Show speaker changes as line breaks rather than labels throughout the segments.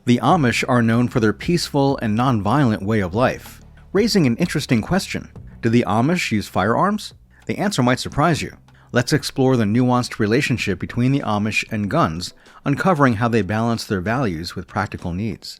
The Amish are known for their peaceful and non-violent way of life, raising an interesting question. Do the Amish use firearms? The answer might surprise you. Let's explore the nuanced relationship between the Amish and guns, uncovering how they balance their values with practical needs.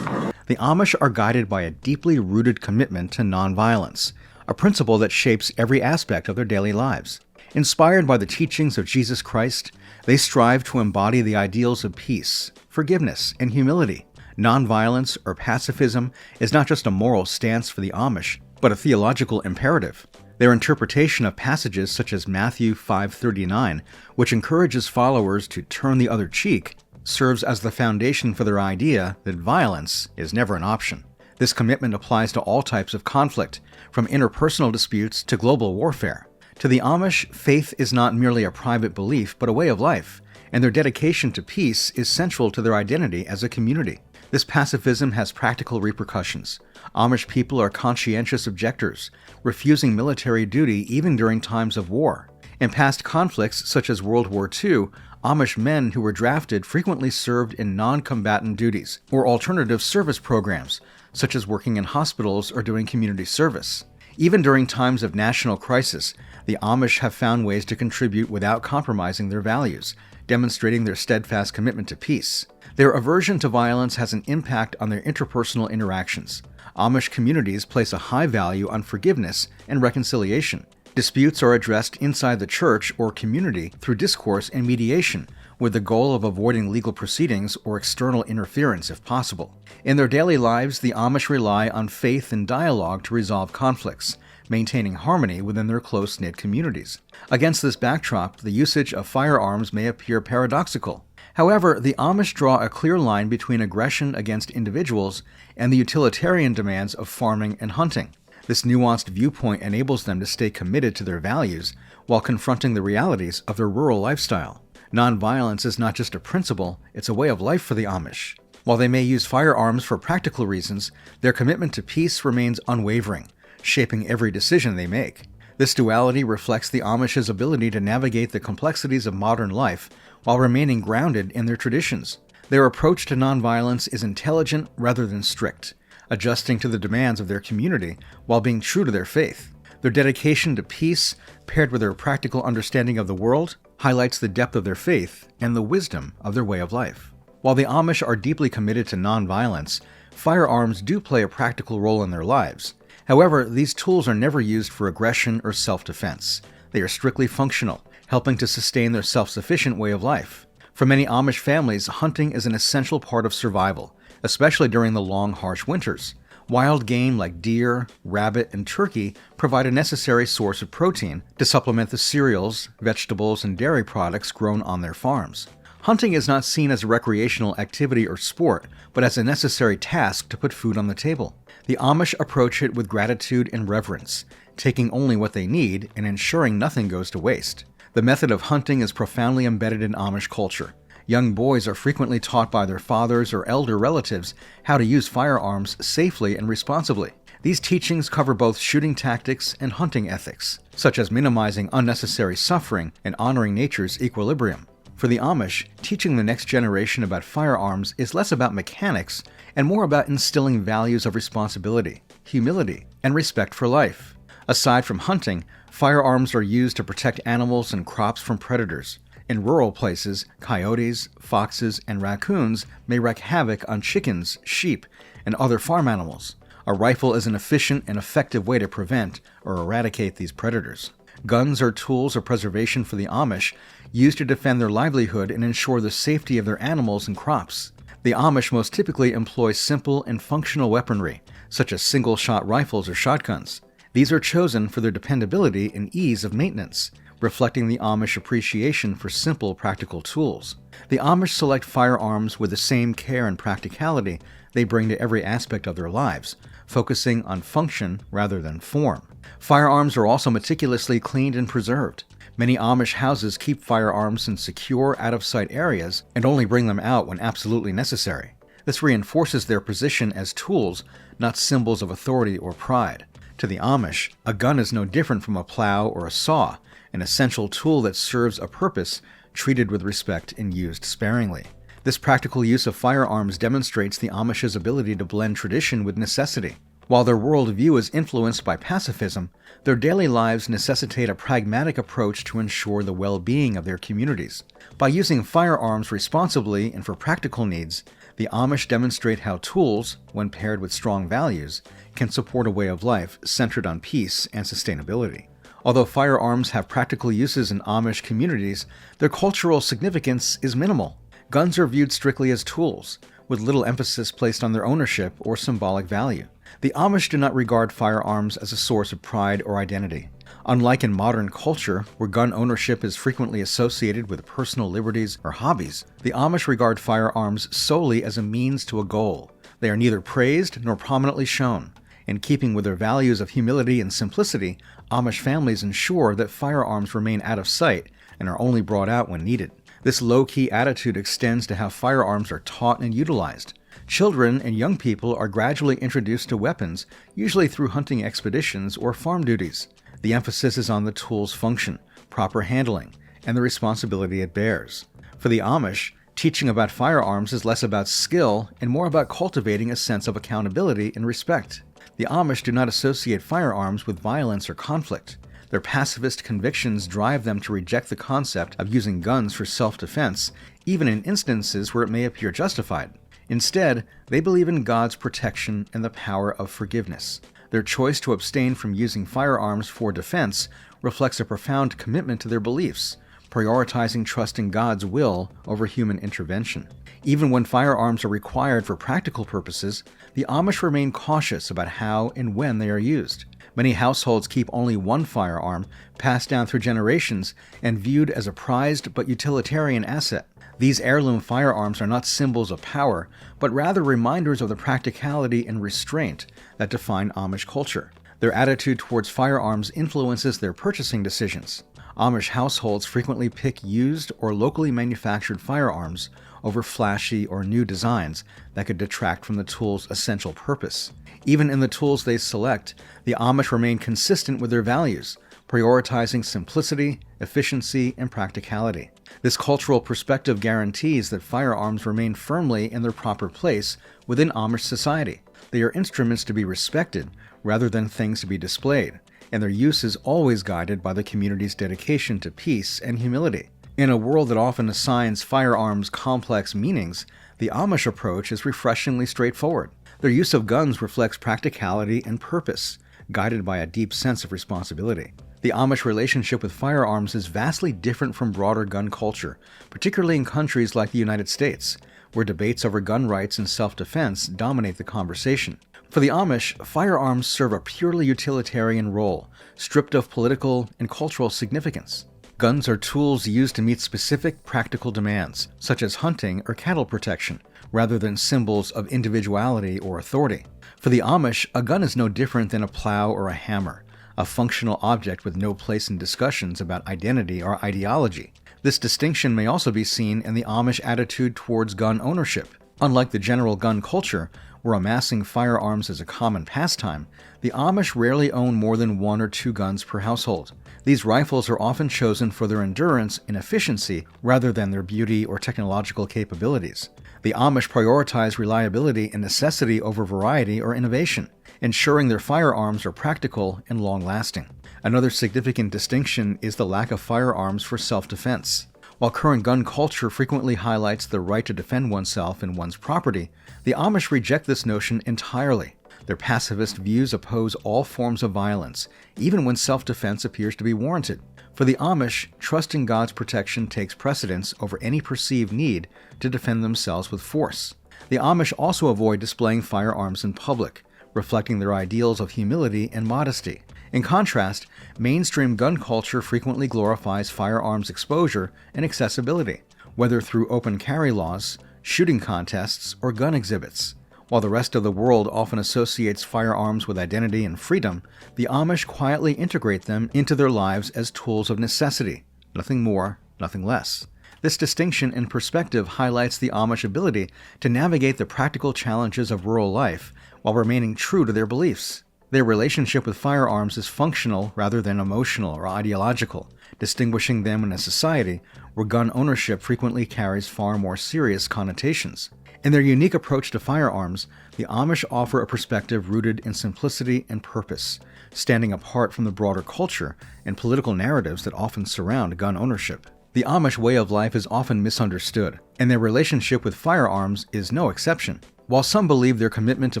The Amish are guided by a deeply rooted commitment to nonviolence, a principle that shapes every aspect of their daily lives. Inspired by the teachings of Jesus Christ, they strive to embody the ideals of peace, forgiveness, and humility. Nonviolence or pacifism is not just a moral stance for the Amish, but a theological imperative. Their interpretation of passages such as Matthew 5:39, which encourages followers to turn the other cheek, serves as the foundation for their idea that violence is never an option. This commitment applies to all types of conflict, from interpersonal disputes to global warfare. To the Amish, faith is not merely a private belief, but a way of life, and their dedication to peace is central to their identity as a community. This pacifism has practical repercussions. Amish people are conscientious objectors, refusing military duty even during times of war. In past conflicts, such as World War II, Amish men who were drafted frequently served in non-combatant duties or alternative service programs, such as working in hospitals or doing community service. Even during times of national crisis, the Amish have found ways to contribute without compromising their values, demonstrating their steadfast commitment to peace. Their aversion to violence has an impact on their interpersonal interactions. Amish communities place a high value on forgiveness and reconciliation. Disputes are addressed inside the church or community through discourse and mediation, with the goal of avoiding legal proceedings or external interference if possible. In their daily lives, the Amish rely on faith and dialogue to resolve conflicts, maintaining harmony within their close-knit communities. Against this backdrop, the usage of firearms may appear paradoxical. However, the Amish draw a clear line between aggression against individuals and the utilitarian demands of farming and hunting. This nuanced viewpoint enables them to stay committed to their values while confronting the realities of their rural lifestyle. Nonviolence is not just a principle, it's a way of life for the Amish. While they may use firearms for practical reasons, their commitment to peace remains unwavering, shaping every decision they make. This duality reflects the Amish's ability to navigate the complexities of modern life while remaining grounded in their traditions. Their approach to nonviolence is intelligent rather than strict, adjusting to the demands of their community while being true to their faith. Their dedication to peace, paired with their practical understanding of the world, highlights the depth of their faith and the wisdom of their way of life. While the Amish are deeply committed to nonviolence, firearms do play a practical role in their lives. However, these tools are never used for aggression or self-defense. They are strictly functional, helping to sustain their self-sufficient way of life. For many Amish families, hunting is an essential part of survival, especially during the long, harsh winters. Wild game like deer, rabbit, and turkey provide a necessary source of protein to supplement the cereals, vegetables, and dairy products grown on their farms. Hunting is not seen as a recreational activity or sport, but as a necessary task to put food on the table. The Amish approach it with gratitude and reverence, taking only what they need and ensuring nothing goes to waste. The method of hunting is profoundly embedded in Amish culture. Young boys are frequently taught by their fathers or elder relatives how to use firearms safely and responsibly. These teachings cover both shooting tactics and hunting ethics, such as minimizing unnecessary suffering and honoring nature's equilibrium. For the Amish, teaching the next generation about firearms is less about mechanics and more about instilling values of responsibility, humility, and respect for life. Aside from hunting, firearms are used to protect animals and crops from predators. In rural places, coyotes, foxes, and raccoons may wreak havoc on chickens, sheep, and other farm animals. A rifle is an efficient and effective way to prevent or eradicate these predators. Guns are tools of preservation for the Amish, used to defend their livelihood and ensure the safety of their animals and crops. The Amish most typically employ simple and functional weaponry, such as single-shot rifles or shotguns. These are chosen for their dependability and ease of maintenance, reflecting the Amish appreciation for simple, practical tools. The Amish select firearms with the same care and practicality they bring to every aspect of their lives, focusing on function rather than form. Firearms are also meticulously cleaned and preserved. Many Amish houses keep firearms in secure, out-of-sight areas and only bring them out when absolutely necessary. This reinforces their position as tools, not symbols of authority or pride. To the Amish, a gun is no different from a plow or a saw, an essential tool that serves a purpose treated with respect and used sparingly. This practical use of firearms demonstrates the Amish's ability to blend tradition with necessity. While their worldview is influenced by pacifism, their daily lives necessitate a pragmatic approach to ensure the well-being of their communities. By using firearms responsibly and for practical needs, the Amish demonstrate how tools, when paired with strong values, can support a way of life centered on peace and sustainability. Although firearms have practical uses in Amish communities, their cultural significance is minimal. Guns are viewed strictly as tools, with little emphasis placed on their ownership or symbolic value. The Amish do not regard firearms as a source of pride or identity. Unlike in modern culture, where gun ownership is frequently associated with personal liberties or hobbies, the Amish regard firearms solely as a means to a goal. They are neither praised nor prominently shown. In keeping with their values of humility and simplicity, Amish families ensure that firearms remain out of sight and are only brought out when needed. This low-key attitude extends to how firearms are taught and utilized. Children and young people are gradually introduced to weapons, usually through hunting expeditions or farm duties. The emphasis is on the tool's function, proper handling, and the responsibility it bears. For the Amish, teaching about firearms is less about skill and more about cultivating a sense of accountability and respect. The Amish do not associate firearms with violence or conflict. Their pacifist convictions drive them to reject the concept of using guns for self-defense, even in instances where it may appear justified. Instead, they believe in God's protection and the power of forgiveness. Their choice to abstain from using firearms for defense reflects a profound commitment to their beliefs, prioritizing trust in God's will over human intervention. Even when firearms are required for practical purposes, the Amish remain cautious about how and when they are used. Many households keep only one firearm, passed down through generations and viewed as a prized but utilitarian asset. These heirloom firearms are not symbols of power, but rather reminders of the practicality and restraint that define Amish culture. Their attitude towards firearms influences their purchasing decisions. Amish households frequently pick used or locally manufactured firearms over flashy or new designs that could detract from the tool's essential purpose. Even in the tools they select, the Amish remain consistent with their values, prioritizing simplicity, efficiency, and practicality. This cultural perspective guarantees that firearms remain firmly in their proper place within Amish society. They are instruments to be respected rather than things to be displayed, and their use is always guided by the community's dedication to peace and humility. In a world that often assigns firearms complex meanings, the Amish approach is refreshingly straightforward. Their use of guns reflects practicality and purpose, guided by a deep sense of responsibility. The Amish relationship with firearms is vastly different from broader gun culture, particularly in countries like the United States, where debates over gun rights and self-defense dominate the conversation. For the Amish, firearms serve a purely utilitarian role, stripped of political and cultural significance. Guns are tools used to meet specific practical demands, such as hunting or cattle protection, rather than symbols of individuality or authority. For the Amish, a gun is no different than a plow or a hammer, a functional object with no place in discussions about identity or ideology. This distinction may also be seen in the Amish attitude towards gun ownership. Unlike the general gun culture, where amassing firearms is a common pastime, the Amish rarely own more than 1 or 2 guns per household. These rifles are often chosen for their endurance and efficiency rather than their beauty or technological capabilities. The Amish prioritize reliability and necessity over variety or innovation, ensuring their firearms are practical and long-lasting. Another significant distinction is the lack of firearms for self-defense. While current gun culture frequently highlights the right to defend oneself and one's property, the Amish reject this notion entirely. Their pacifist views oppose all forms of violence, even when self-defense appears to be warranted. For the Amish, trust in God's protection takes precedence over any perceived need to defend themselves with force. The Amish also avoid displaying firearms in public, reflecting their ideals of humility and modesty. In contrast, mainstream gun culture frequently glorifies firearms exposure and accessibility, whether through open carry laws, shooting contests, or gun exhibits. While the rest of the world often associates firearms with identity and freedom, the Amish quietly integrate them into their lives as tools of necessity, nothing more, nothing less. This distinction in perspective highlights the Amish ability to navigate the practical challenges of rural life while remaining true to their beliefs. Their relationship with firearms is functional rather than emotional or ideological, distinguishing them in a society where gun ownership frequently carries far more serious connotations. In their unique approach to firearms, the Amish offer a perspective rooted in simplicity and purpose, standing apart from the broader culture and political narratives that often surround gun ownership. The Amish way of life is often misunderstood, and their relationship with firearms is no exception. While some believe their commitment to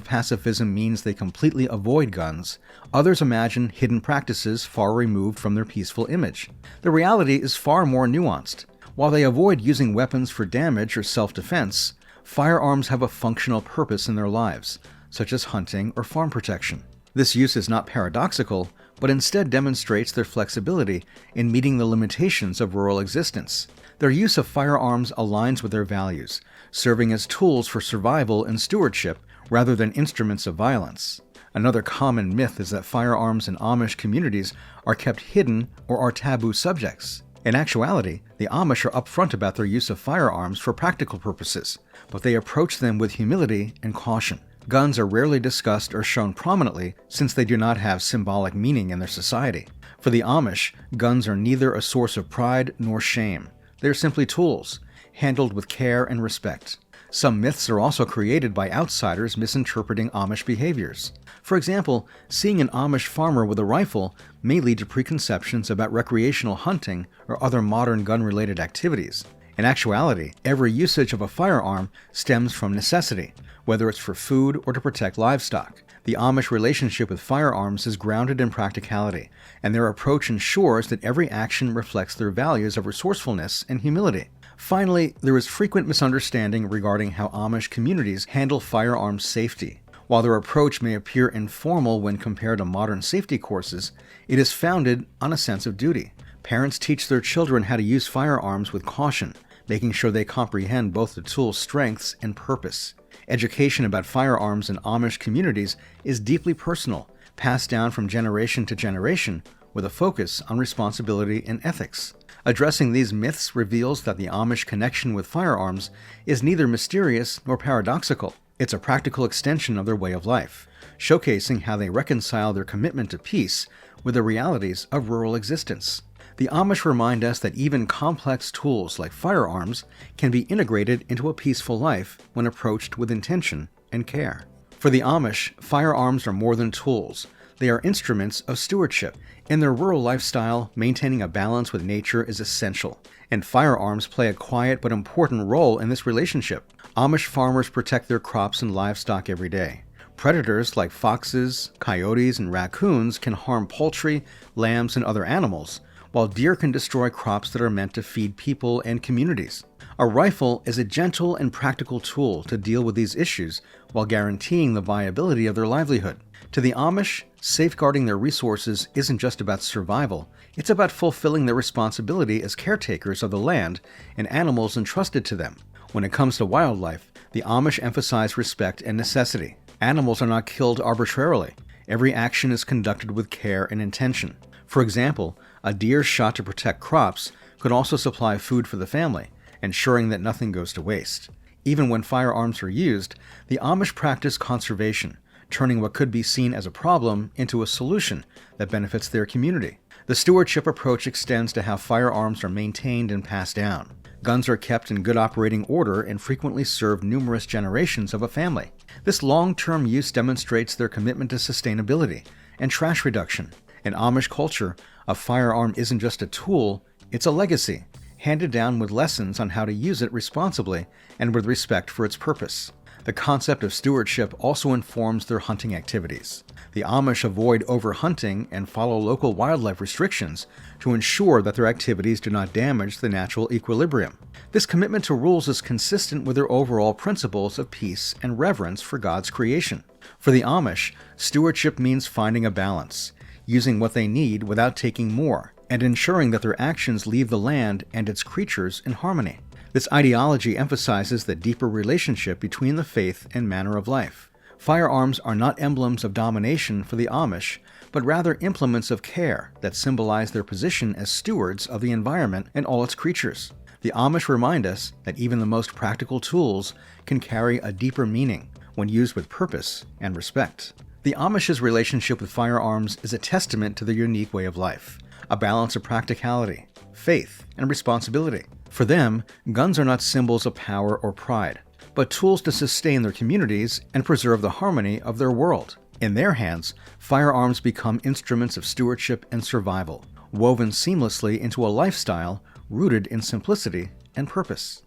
pacifism means they completely avoid guns, others imagine hidden practices far removed from their peaceful image. The reality is far more nuanced. While they avoid using weapons for damage or self-defense, firearms have a functional purpose in their lives, such as hunting or farm protection. This use is not paradoxical, but instead demonstrates their flexibility in meeting the limitations of rural existence. Their use of firearms aligns with their values, serving as tools for survival and stewardship rather than instruments of violence. Another common myth is that firearms in Amish communities are kept hidden or are taboo subjects. In actuality, the Amish are upfront about their use of firearms for practical purposes, but they approach them with humility and caution. Guns are rarely discussed or shown prominently since they do not have symbolic meaning in their society. For the Amish, guns are neither a source of pride nor shame. They are simply tools, handled with care and respect. Some myths are also created by outsiders misinterpreting Amish behaviors. For example, seeing an Amish farmer with a rifle may lead to preconceptions about recreational hunting or other modern gun-related activities. In actuality, every usage of a firearm stems from necessity, whether it's for food or to protect livestock. The Amish relationship with firearms is grounded in practicality, and their approach ensures that every action reflects their values of resourcefulness and humility. Finally, there is frequent misunderstanding regarding how Amish communities handle firearms safety. While their approach may appear informal when compared to modern safety courses, it is founded on a sense of duty. Parents teach their children how to use firearms with caution, making sure they comprehend both the tool's strengths and purpose. Education about firearms in Amish communities is deeply personal, passed down from generation to generation, with a focus on responsibility and ethics. Addressing these myths reveals that the Amish connection with firearms is neither mysterious nor paradoxical. It's a practical extension of their way of life, showcasing how they reconcile their commitment to peace with the realities of rural existence. The Amish remind us that even complex tools like firearms can be integrated into a peaceful life when approached with intention and care. For the Amish, firearms are more than tools. They are instruments of stewardship. In their rural lifestyle, maintaining a balance with nature is essential, and firearms play a quiet but important role in this relationship. Amish farmers protect their crops and livestock every day. Predators like foxes, coyotes, and raccoons can harm poultry, lambs, and other animals, while deer can destroy crops that are meant to feed people and communities. A rifle is a gentle and practical tool to deal with these issues while guaranteeing the viability of their livelihood. To the Amish, safeguarding their resources isn't just about survival, it's about fulfilling their responsibility as caretakers of the land and animals entrusted to them. When it comes to wildlife, the Amish emphasize respect and necessity. Animals are not killed arbitrarily. Every action is conducted with care and intention. For example, a deer shot to protect crops could also supply food for the family, ensuring that nothing goes to waste. Even when firearms are used, the Amish practice conservation, turning what could be seen as a problem into a solution that benefits their community. The stewardship approach extends to how firearms are maintained and passed down. Guns are kept in good operating order and frequently serve numerous generations of a family. This long-term use demonstrates their commitment to sustainability and trash reduction. In Amish culture, a firearm isn't just a tool, it's a legacy, handed down with lessons on how to use it responsibly and with respect for its purpose. The concept of stewardship also informs their hunting activities. The Amish avoid overhunting and follow local wildlife restrictions to ensure that their activities do not damage the natural equilibrium. This commitment to rules is consistent with their overall principles of peace and reverence for God's creation. For the Amish, stewardship means finding a balance, using what they need without taking more, and ensuring that their actions leave the land and its creatures in harmony. This ideology emphasizes the deeper relationship between the faith and manner of life. Firearms are not emblems of domination for the Amish, but rather implements of care that symbolize their position as stewards of the environment and all its creatures. The Amish remind us that even the most practical tools can carry a deeper meaning when used with purpose and respect. The Amish's relationship with firearms is a testament to their unique way of life, a balance of practicality, faith, and responsibility. For them, guns are not symbols of power or pride, but tools to sustain their communities and preserve the harmony of their world. In their hands, firearms become instruments of stewardship and survival, woven seamlessly into a lifestyle rooted in simplicity and purpose.